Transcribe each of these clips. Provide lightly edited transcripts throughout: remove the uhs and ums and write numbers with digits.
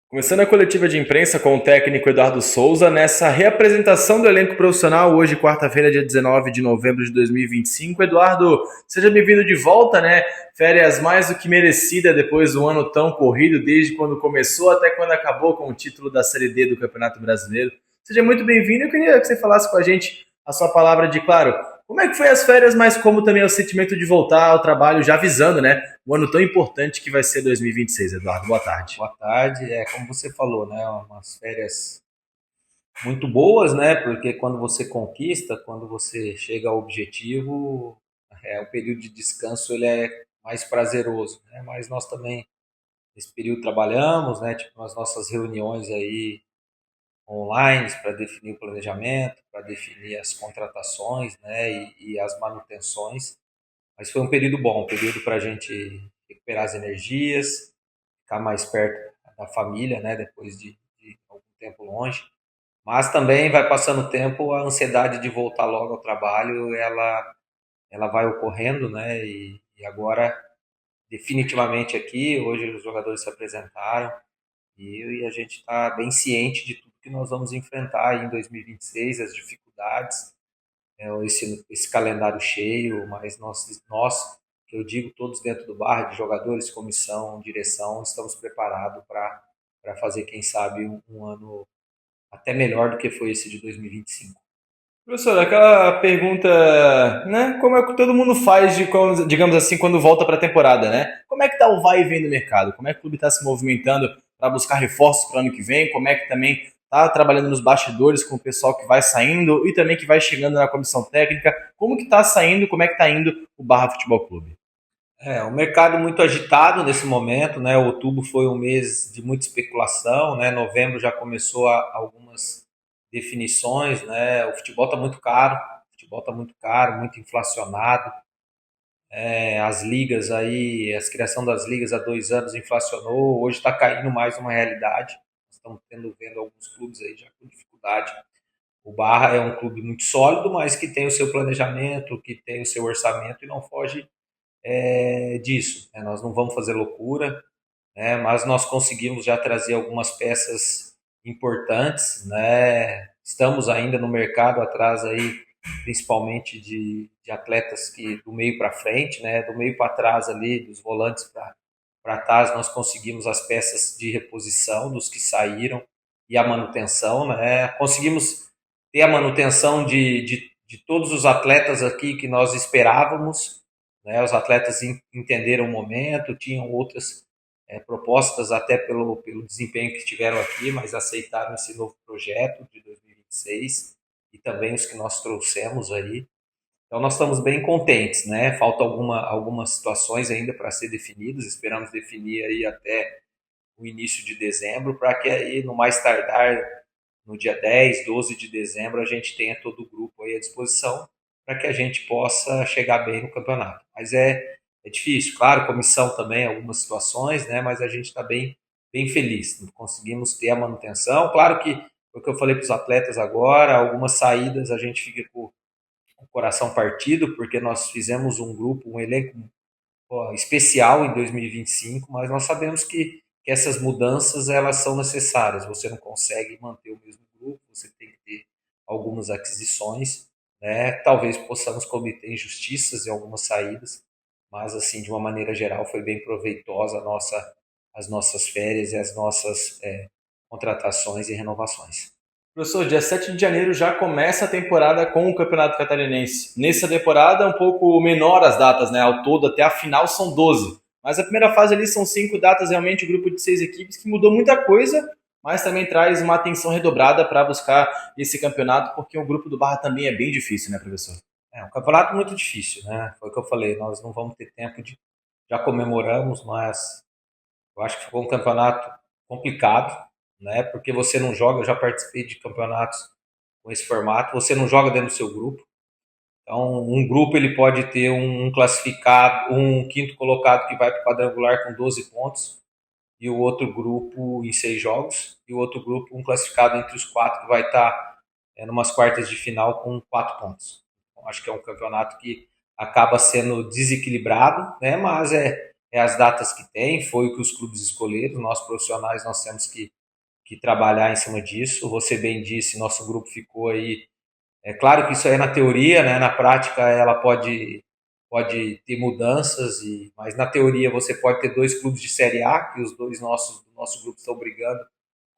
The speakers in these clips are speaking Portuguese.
Começando a coletiva de imprensa com o técnico Eduardo Souza, nessa reapresentação do elenco profissional, hoje, quarta-feira, dia 19 de novembro de 2025. Eduardo, seja bem-vindo de volta, né? Férias mais do que merecida depois do ano tão corrido, desde quando começou até quando acabou com o título da Série D do Campeonato Brasileiro. Seja muito bem-vindo. Eu queria que você falasse com a gente a sua palavra de, claro, como é que foi as férias, mas como também é o sentimento de voltar ao trabalho, já avisando, né? O ano tão importante que vai ser 2026, Eduardo. Boa tarde. Boa tarde. Como você falou, né? Umas férias muito boas, né? Porque quando você conquista, quando você chega ao objetivo, o período de descanso ele é mais prazeroso, né? Mas nós também nesse período trabalhamos, né? Tipo as nossas reuniões aí online para definir o planejamento, para definir as contratações, né? E as manutenções. Mas foi um período bom, um período para a gente recuperar as energias, ficar mais perto da família, né? Depois de algum tempo longe. Mas também vai passando o tempo, a ansiedade de voltar logo ao trabalho, ela vai ocorrendo, né? E agora, definitivamente aqui, hoje os jogadores se apresentaram e a gente está bem ciente de tudo que nós vamos enfrentar aí em 2026, as dificuldades, esse calendário cheio, mas nós, que eu digo, todos dentro do bar, de jogadores, comissão, direção, estamos preparados para fazer, quem sabe, um ano até melhor do que foi esse de 2025. Professor, aquela pergunta, né? Como é que todo mundo faz, digamos assim, quando volta para a temporada, né? Como é que tá o vai e vem do mercado? Como é que o clube está se movimentando para buscar reforços para o ano que vem? Como é que também está trabalhando nos bastidores com o pessoal que vai saindo e também que vai chegando na comissão técnica? Como que está saindo, como é que está indo o Barra Futebol Clube? O mercado muito agitado nesse momento, né? Outubro foi um mês de muita especulação, né? Novembro já começou algumas definições, né? O futebol está muito caro, o futebol está muito caro, muito inflacionado. As ligas aí, a criação das ligas há 2 anos inflacionou, hoje está caindo mais uma realidade. Estamos vendo alguns clubes aí já com dificuldade. O Barra é um clube muito sólido, mas que tem o seu planejamento, que tem o seu orçamento e não foge disso, né? Nós não vamos fazer loucura, né? Mas nós conseguimos já trazer algumas peças importantes, né? Estamos ainda no mercado atrás aí, principalmente de atletas que do meio para frente, né? Do meio para trás ali, dos volantes para trás, nós conseguimos as peças de reposição dos que saíram e a manutenção, né? Conseguimos ter a manutenção de todos os atletas aqui que nós esperávamos, né? Os atletas entenderam o momento, tinham outras propostas até pelo desempenho que tiveram aqui, mas aceitaram esse novo projeto de 2026 e 26 e também os que nós trouxemos aí. Então nós estamos bem contentes, né? Falta algumas situações ainda para ser definidas, esperamos definir aí até o início de dezembro, para que aí no mais tardar, no dia 10, 12 de dezembro, a gente tenha todo o grupo aí à disposição para que a gente possa chegar bem no campeonato. Mas é difícil, claro, comissão também, algumas situações, né? Mas a gente está bem feliz. Conseguimos ter a manutenção. Claro que, o que eu falei para os atletas agora, algumas saídas a gente fica com o coração partido, porque nós fizemos um grupo, um elenco especial em 2025, mas nós sabemos que essas mudanças elas são necessárias. Você não consegue manter o mesmo grupo, você tem que ter algumas aquisições, né? Talvez possamos cometer injustiças em algumas saídas, mas assim de uma maneira geral foi bem proveitosa as nossas férias e as nossas contratações e renovações. Professor, dia 7 de janeiro já começa a temporada com o Campeonato Catarinense. Nessa temporada é um pouco menor as datas, né? Ao todo, até a final são 12. Mas a primeira fase ali são 5 datas, realmente o grupo de 6 equipes, que mudou muita coisa, mas também traz uma atenção redobrada para buscar esse campeonato, porque o grupo do Barra também é bem difícil, né, professor? É um campeonato muito difícil, né? Foi o que eu falei, nós não vamos ter tempo de. Já comemoramos, mas eu acho que ficou um campeonato complicado, né? Porque você não joga, eu já participei de campeonatos com esse formato, você não joga dentro do seu grupo. Então, um grupo ele pode ter um classificado, um quinto colocado que vai para o quadrangular com 12 pontos, e o outro grupo em 6 jogos, e o outro grupo, um classificado entre os quatro, que vai estar numas quartas de final com 4 pontos. Então, acho que é um campeonato que acaba sendo desequilibrado, né? Mas é as datas que tem, foi o que os clubes escolheram, nós profissionais nós temos que trabalhar em cima disso. Você bem disse, nosso grupo ficou aí. É claro que isso aí é na teoria, né? Na prática ela pode ter mudanças, mas na teoria você pode ter dois clubes de Série A, que os dois nosso grupo estão brigando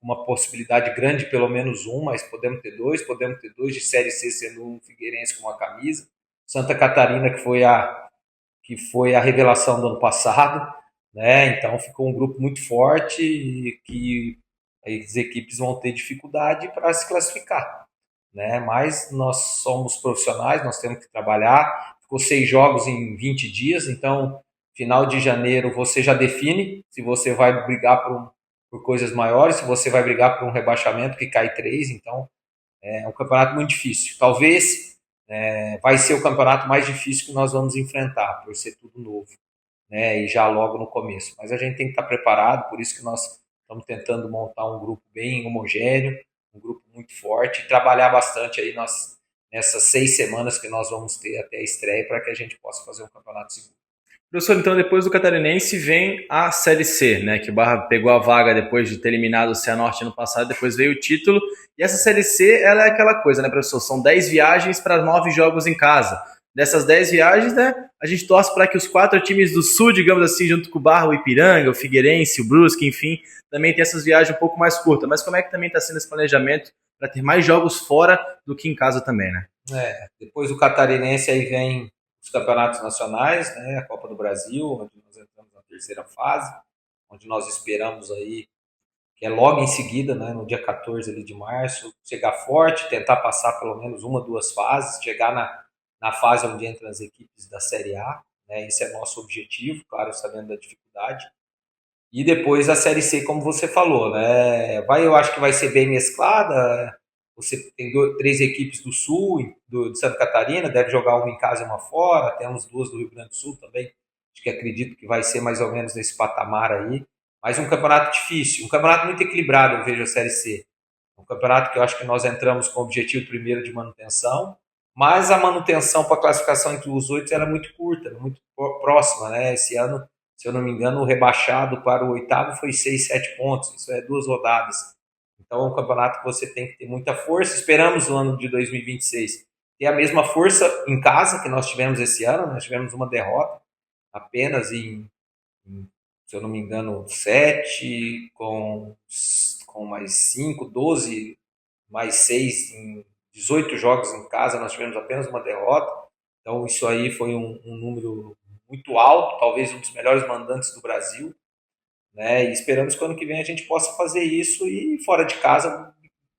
com uma possibilidade grande, pelo menos um, mas podemos ter dois de Série C, sendo um Figueirense com uma camisa. Santa Catarina, que foi a revelação do ano passado, né? Então ficou um grupo muito forte e que as equipes vão ter dificuldade para se classificar, né? Mas nós somos profissionais, nós temos que trabalhar. Ficou 6 jogos em 20 dias, então final de janeiro você já define se você vai brigar por coisas maiores, se você vai brigar por um rebaixamento que cai 3, então é um campeonato muito difícil. Talvez vai ser o campeonato mais difícil que nós vamos enfrentar, por ser tudo novo, né? E já logo no começo. Mas a gente tem que estar preparado, por isso que nós estamos tentando montar um grupo bem homogêneo, um grupo muito forte, e trabalhar bastante aí nessas 6 semanas que nós vamos ter até a estreia para que a gente possa fazer um campeonato seguro. Professor, então depois do Catarinense vem a Série C, né? Que o Barra pegou a vaga depois de ter eliminado o Cianorte no passado, depois veio o título. E essa Série C, ela é aquela coisa, né, professor? São 10 viagens para 9 jogos em casa. Dessas 10 viagens, né, a gente torce para que os 4 times do Sul, digamos assim, junto com o Barra, o Ipiranga, o Figueirense, o Brusque, enfim, também tem essas viagens um pouco mais curtas. Mas como é que também está sendo esse planejamento para ter mais jogos fora do que em casa também, né? Depois do Catarinense aí vem os campeonatos nacionais, né? A Copa do Brasil, onde nós entramos na terceira fase, onde nós esperamos aí, que é logo em seguida, né, no dia 14 ali de março, chegar forte, tentar passar pelo menos uma, duas fases, chegar na fase onde entram as equipes da Série A, né? Esse é nosso objetivo, claro, sabendo da dificuldade. E depois a Série C, como você falou, né? Eu acho que vai ser bem mesclada. Você tem 3 equipes do Sul, de Santa Catarina, deve jogar uma em casa e uma fora. Temos 2 do Rio Grande do Sul também. Acho que acredito que vai ser mais ou menos nesse patamar aí. Mas um campeonato difícil, um campeonato muito equilibrado, eu vejo a Série C. Um campeonato que eu acho que nós entramos com o objetivo primeiro de manutenção, mas a manutenção para a classificação entre os 8 era muito curta, muito próxima, né? Esse ano, se eu não me engano, o rebaixado para o oitavo foi 6, 7 pontos, isso é 2 rodadas. Então é um campeonato que você tem que ter muita força. Esperamos no ano de 2026 ter a mesma força em casa que nós tivemos esse ano. Nós tivemos uma derrota apenas se eu não me engano, 7, com mais 5, 12, mais 6 em 18 jogos em casa, nós tivemos apenas uma derrota. Então isso aí foi um número muito alto, talvez um dos melhores mandantes do Brasil, né? E esperamos que ano que vem a gente possa fazer isso e fora de casa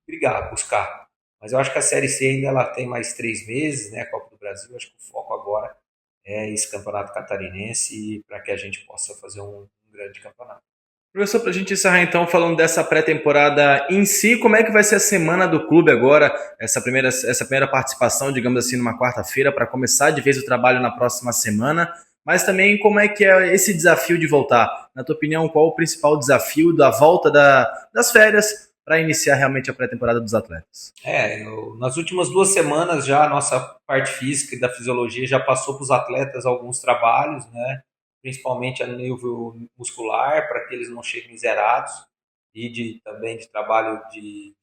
brigar, buscar. Mas eu acho que a Série C ainda ela tem mais 3 meses, né? A Copa do Brasil, acho que o foco agora é esse campeonato catarinense para que a gente possa fazer um grande campeonato. Professor, para a gente encerrar então falando dessa pré-temporada em si, como é que vai ser a semana do clube agora, essa primeira participação, digamos assim, numa quarta-feira, para começar de vez o trabalho na próxima semana, mas também como é que é esse desafio de voltar? Na tua opinião, qual o principal desafio da volta das férias para iniciar realmente a pré-temporada dos atletas? Nas últimas 2 semanas já a nossa parte física e da fisiologia já passou para os atletas alguns trabalhos, né? Principalmente a nível muscular, para que eles não cheguem zerados, e também de trabalho de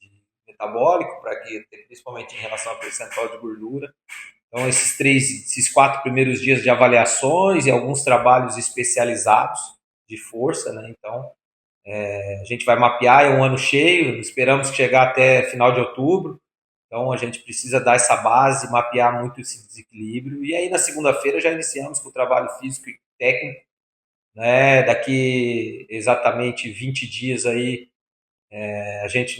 metabólico, para que, principalmente em relação ao percentual de gordura. Então, esses 4 primeiros dias de avaliações e alguns trabalhos especializados de força, né? Então, a gente vai mapear, é um ano cheio, esperamos chegar até final de outubro, então a gente precisa dar essa base, mapear muito esse desequilíbrio, e aí na segunda-feira já iniciamos com o trabalho físico e técnico, né? Daqui exatamente 20 dias aí,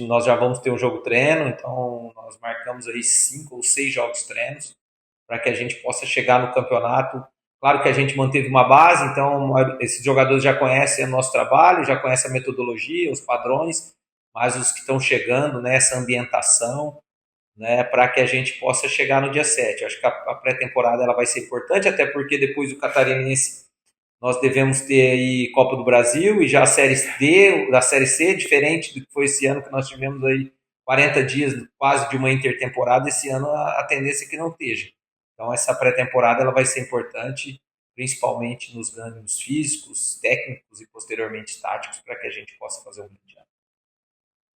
nós já vamos ter um jogo treino, então nós marcamos aí 5 ou 6 jogos treinos, para que a gente possa chegar no campeonato. Claro que a gente manteve uma base, então esses jogadores já conhecem o nosso trabalho, já conhecem a metodologia, os padrões, mas os que estão chegando, né, essa ambientação, né, para que a gente possa chegar no dia 7. Eu acho que a pré-temporada ela vai ser importante, até porque depois do Catarinense nós devemos ter aí Copa do Brasil e já a Série D, da Série C, diferente do que foi esse ano, que nós tivemos aí 40 dias quase de uma intertemporada. Esse ano a tendência é que não esteja. Então essa pré-temporada ela vai ser importante principalmente nos ganhos físicos, técnicos e posteriormente táticos, para que a gente possa fazer um mundial.